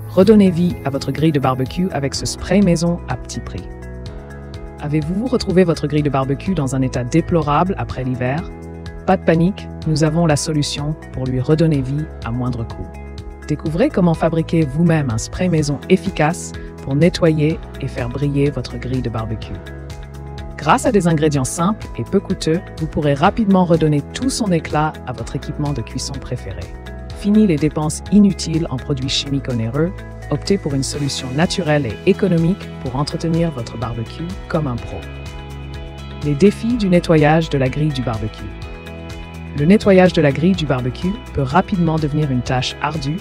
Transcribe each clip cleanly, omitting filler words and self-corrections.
Redonnez vie à votre grille de barbecue avec ce spray maison à petit prix. Avez-vous retrouvé votre grille de barbecue dans un état déplorable après l'hiver? Pas de panique, nous avons la solution pour lui redonner vie à moindre coût. Découvrez comment fabriquer vous-même un spray maison efficace pour nettoyer et faire briller votre grille de barbecue. Grâce à des ingrédients simples et peu coûteux, vous pourrez rapidement redonner tout son éclat à votre équipement de cuisson préféré. Fini les dépenses inutiles en produits chimiques onéreux, optez pour une solution naturelle et économique pour entretenir votre barbecue comme un pro. Les défis du nettoyage de la grille du barbecue. Le nettoyage de la grille du barbecue peut rapidement devenir une tâche ardue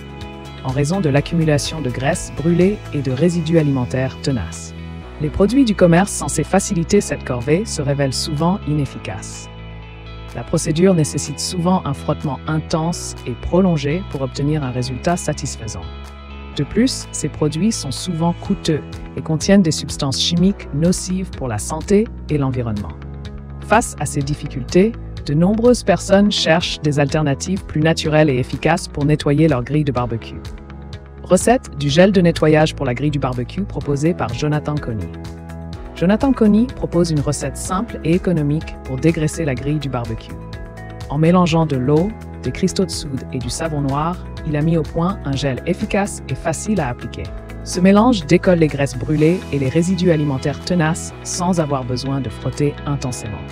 en raison de l'accumulation de graisse brûlée et de résidus alimentaires tenaces. Les produits du commerce censés faciliter cette corvée se révèlent souvent inefficaces. La procédure nécessite souvent un frottement intense et prolongé pour obtenir un résultat satisfaisant. De plus, ces produits sont souvent coûteux et contiennent des substances chimiques nocives pour la santé et l'environnement. Face à ces difficultés, de nombreuses personnes cherchent des alternatives plus naturelles et efficaces pour nettoyer leur grille de barbecue. Recette du gel de nettoyage pour la grille du barbecue proposée par Jonathan Coney. Jonathan Coney propose une recette simple et économique pour dégraisser la grille du barbecue. En mélangeant de l'eau, des cristaux de soude et du savon noir, il a mis au point un gel efficace et facile à appliquer. Ce mélange décolle les graisses brûlées et les résidus alimentaires tenaces sans avoir besoin de frotter intensément.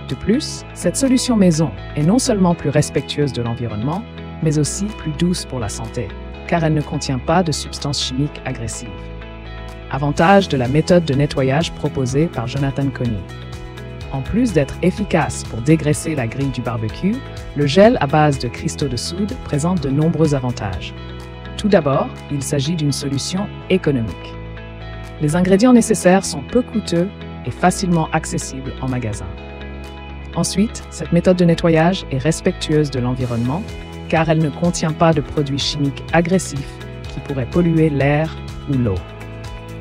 De plus, cette solution maison est non seulement plus respectueuse de l'environnement, mais aussi plus douce pour la santé, car elle ne contient pas de substances chimiques agressives. Avantage de la méthode de nettoyage proposée par Jonathan Coney. En plus d'être efficace pour dégraisser la grille du barbecue, le gel à base de cristaux de soude présente de nombreux avantages. Tout d'abord, il s'agit d'une solution économique. Les ingrédients nécessaires sont peu coûteux et facilement accessibles en magasin. Ensuite, cette méthode de nettoyage est respectueuse de l'environnement car elle ne contient pas de produits chimiques agressifs qui pourraient polluer l'air ou l'eau.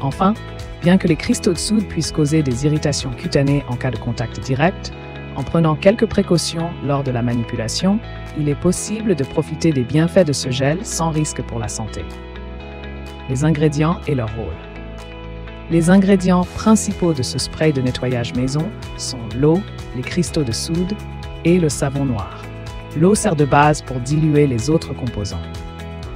Enfin, bien que les cristaux de soude puissent causer des irritations cutanées en cas de contact direct, en prenant quelques précautions lors de la manipulation, il est possible de profiter des bienfaits de ce gel sans risque pour la santé. Les ingrédients et leur rôle. Les ingrédients principaux de ce spray de nettoyage maison sont l'eau, les cristaux de soude et le savon noir. L'eau sert de base pour diluer les autres composants.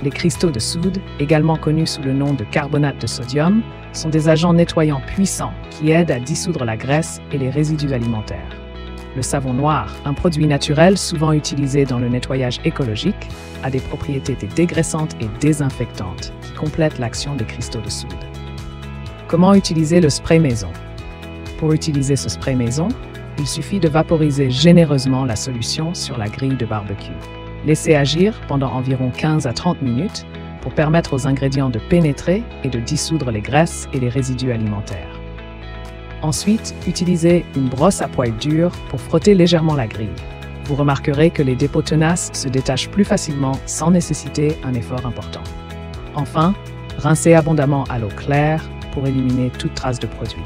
Les cristaux de soude, également connus sous le nom de carbonate de sodium, sont des agents nettoyants puissants qui aident à dissoudre la graisse et les résidus alimentaires. Le savon noir, un produit naturel souvent utilisé dans le nettoyage écologique, a des propriétés dégraissantes et désinfectantes qui complètent l'action des cristaux de soude. Comment utiliser le spray maison? Pour utiliser ce spray maison, il suffit de vaporiser généreusement la solution sur la grille de barbecue. Laissez agir pendant environ 15 à 30 minutes pour permettre aux ingrédients de pénétrer et de dissoudre les graisses et les résidus alimentaires. Ensuite, utilisez une brosse à poils durs pour frotter légèrement la grille. Vous remarquerez que les dépôts tenaces se détachent plus facilement sans nécessiter un effort important. Enfin, rincez abondamment à l'eau claire pour éliminer toute trace de produit.